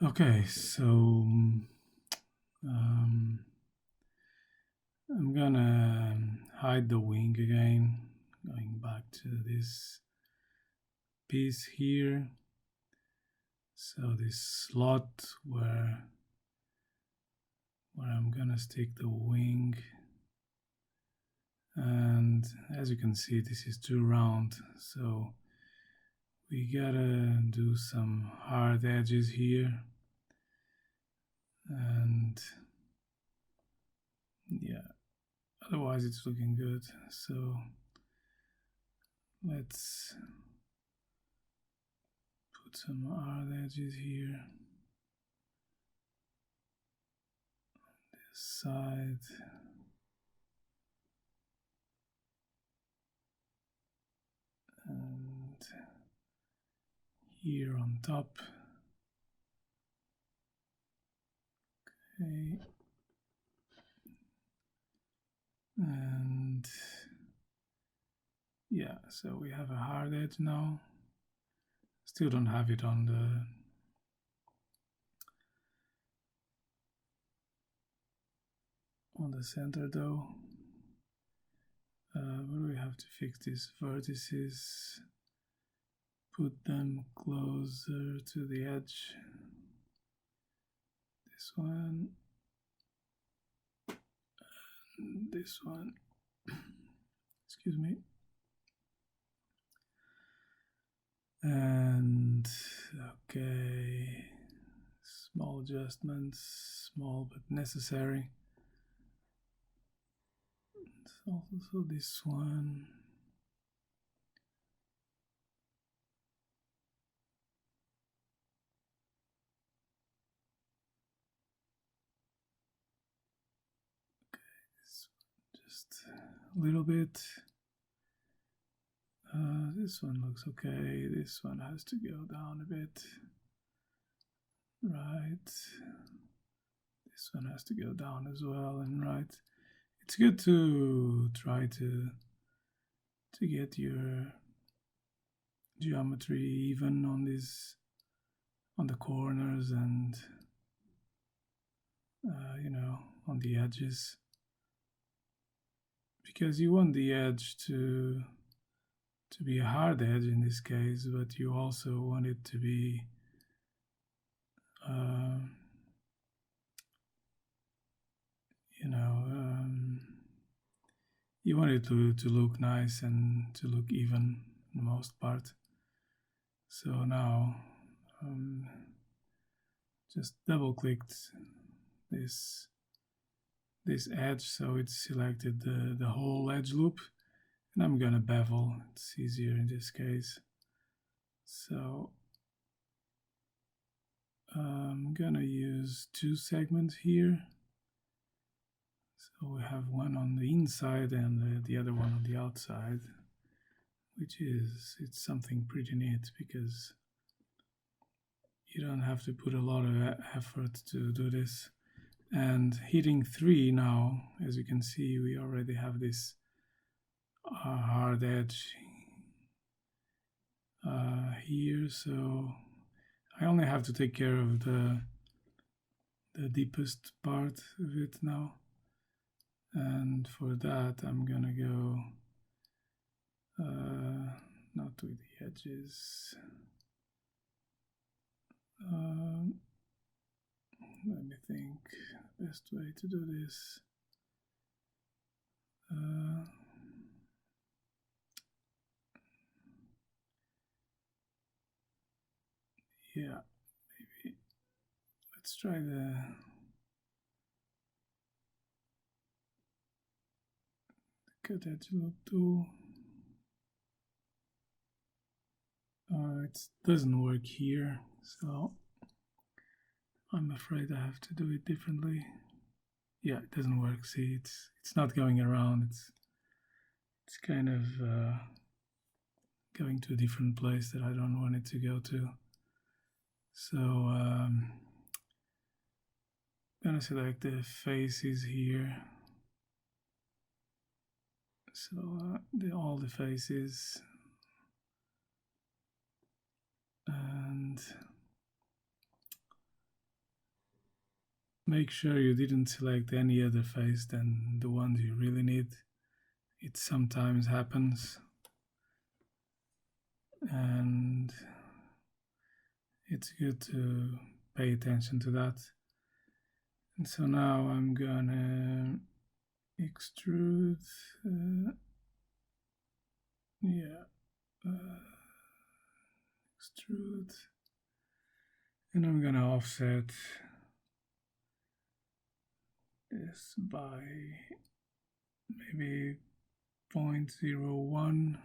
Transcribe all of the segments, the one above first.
Okay, so I'm gonna hide the wing again, going back to this piece here. So this slot where I'm gonna stick the wing, and as you can see, this is too round, so we gotta do some hard edges here. And yeah, otherwise it's looking good. So let's put some hard edges here. This side. And here on top. Okay. And yeah, so we have a hard edge now. Still don't have it on the center though. But we have to fix these vertices, put them closer to the edge. This one, and this one. Excuse me. And okay, small adjustments, small but necessary. Also this one. Just a little bit. This one looks okay. This one has to go down a bit. Right. This one has to go down as well, and right. It's good to try to get your geometry even on the corners and on the edges, because you want the edge to be a hard edge in this case, but you also want it to be you want it to look nice and to look even in the most part. So now just double clicked this edge, so it's selected the whole edge loop, and I'm gonna bevel. It's easier in this case. So I'm gonna use 2 segments here. So we have one on the inside and the other one on the outside, it's something pretty neat because you don't have to put a lot of effort to do this. And hitting 3 now, as you can see, we already have this hard edge here, so I only have to take care of the deepest part of it now. And for that I'm gonna go not with the edges. Let me think the best way to do this. Yeah, maybe let's try the cut edge loop tool. It doesn't work here, so I'm afraid I have to do it differently. Yeah, it doesn't work. See, it's not going around. It's kind of going to a different place that I don't want it to go to. So I'm gonna select the faces here. So all the faces, and make sure you didn't select any other face than the ones you really need. It sometimes happens, and it's good to pay attention to that. And so now I'm gonna extrude, extrude, and I'm gonna offset this by maybe 0.01. I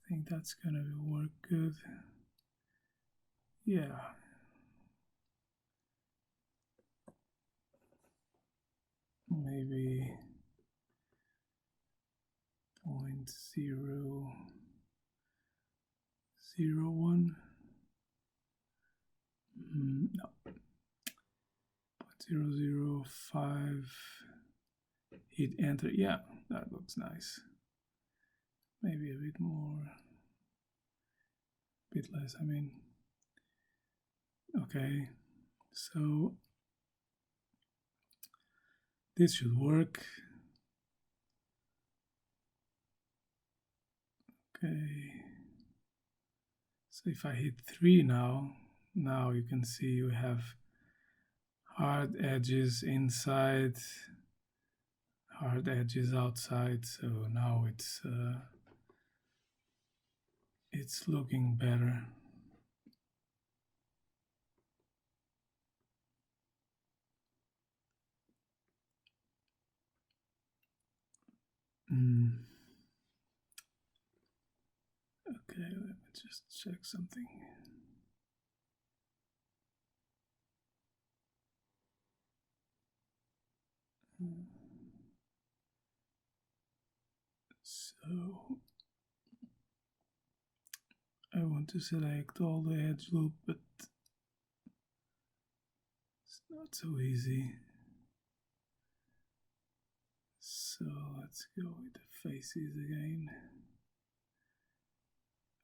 think that's gonna work good. Yeah. Maybe 0.001. No. 0.005. Hit enter. Yeah, that looks nice. Maybe a bit more. A bit less, I mean. Okay, so this should work. Okay. So if I hit 3 now you can see we have hard edges inside, hard edges outside. So now it's looking better. Okay, let me just check something. So I want to select all the edge loop, but it's not so easy. So let's go with the faces again.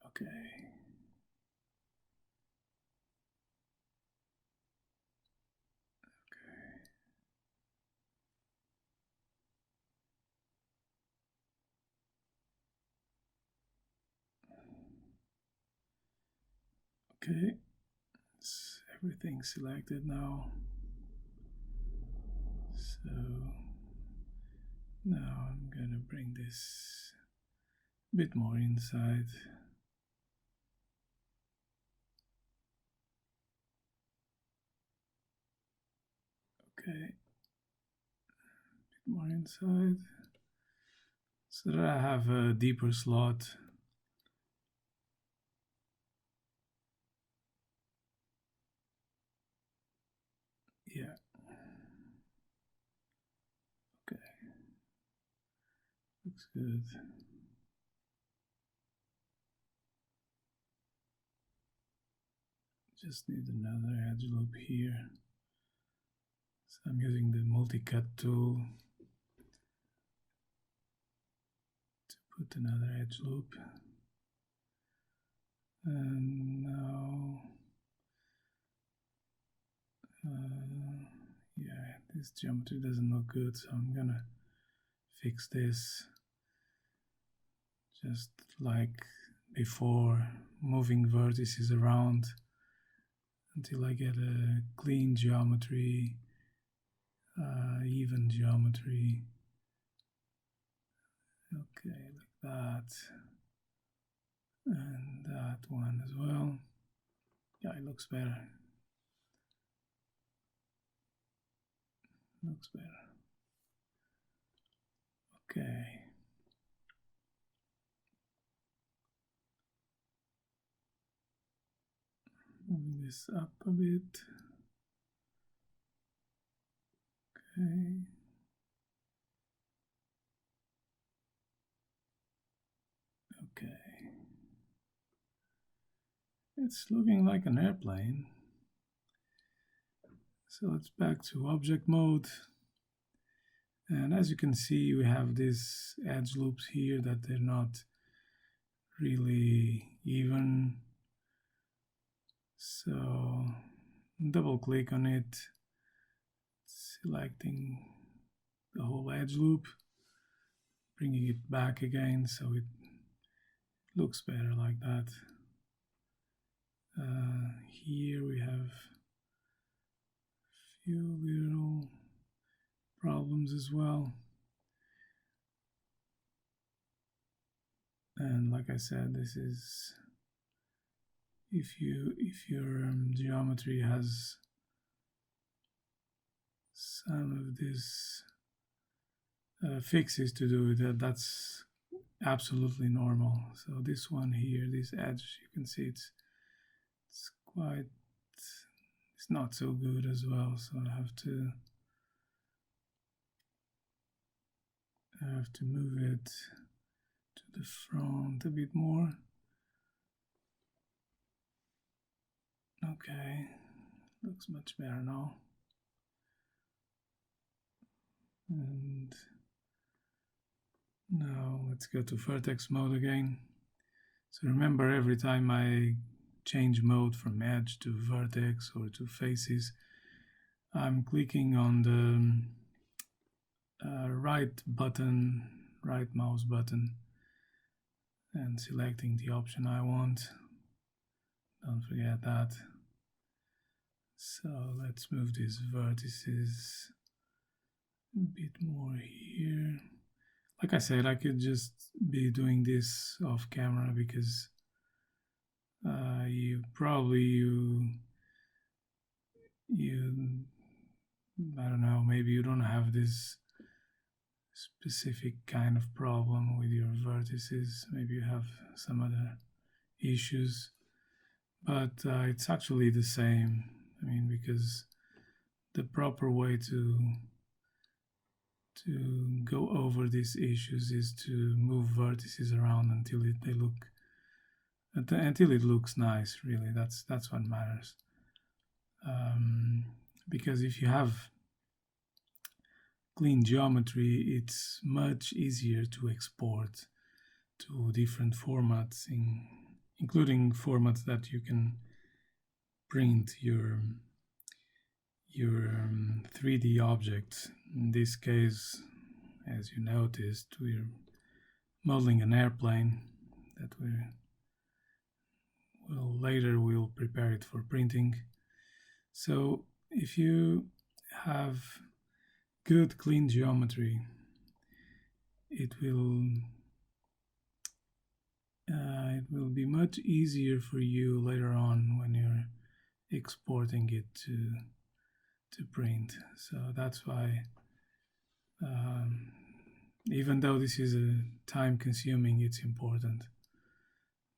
Okay. Okay, it's everything selected now. So now I'm gonna bring this a bit more inside. Okay, a bit more inside, so that I have a deeper slot. Yeah. Okay. Looks good. Just need another edge loop here. So I'm using the multi-cut tool to put another edge loop. And now, yeah, this geometry doesn't look good, so I'm gonna fix this just like before, moving vertices around until I get a clean geometry, even geometry. Okay, like that, and that one as well. Yeah, it looks better. Looks better. Okay. Moving this up a bit. Okay. Okay. It's looking like an airplane. So it's back to object mode. And as you can see, we have these edge loops here that they're not really even. So double click on it selecting the whole edge loop, bringing it back again so it looks better like that. Here we have a few little problems as well. And like I said, this is if your geometry has some of these fixes to do with it, that's absolutely normal. So this one here, this edge, you can see it's not so good as well. So I have to move it to the front a bit more. Okay, looks much better now. And now let's go to vertex mode again. So remember, every time I change mode from edge to vertex or to faces, I'm clicking on the right mouse button, and selecting the option I want. Don't forget that. So let's move these vertices a bit more here. Like I said, I could just be doing this off camera because you I don't know, maybe you don't have this specific kind of problem with your vertices. Maybe you have some other issues, but it's actually the same. I mean, because the proper way to go over these issues is to move vertices around until it looks nice. Really, that's what matters. Because if you have clean geometry, it's much easier to export to different formats, including formats that you can print your 3D objects. In this case, as you noticed, we're modeling an airplane that we'll prepare it for printing. So if you have good clean geometry, it will be much easier for you later on when you're exporting it to print. So that's why, even though this is time consuming, it's important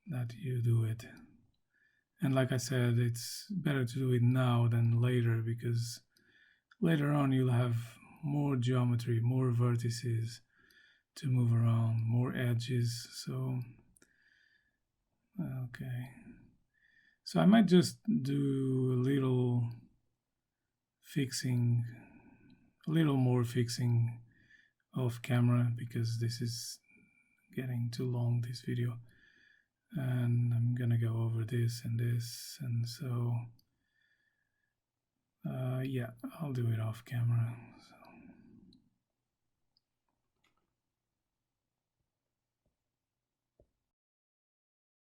that you do it. And like I said, it's better to do it now than later, because later on you'll have more geometry, more vertices to move around, more edges. So okay, so I might just do a little more fixing off camera, because this is getting too long, this video, and I'm gonna go over this, and so yeah, I'll do it off camera.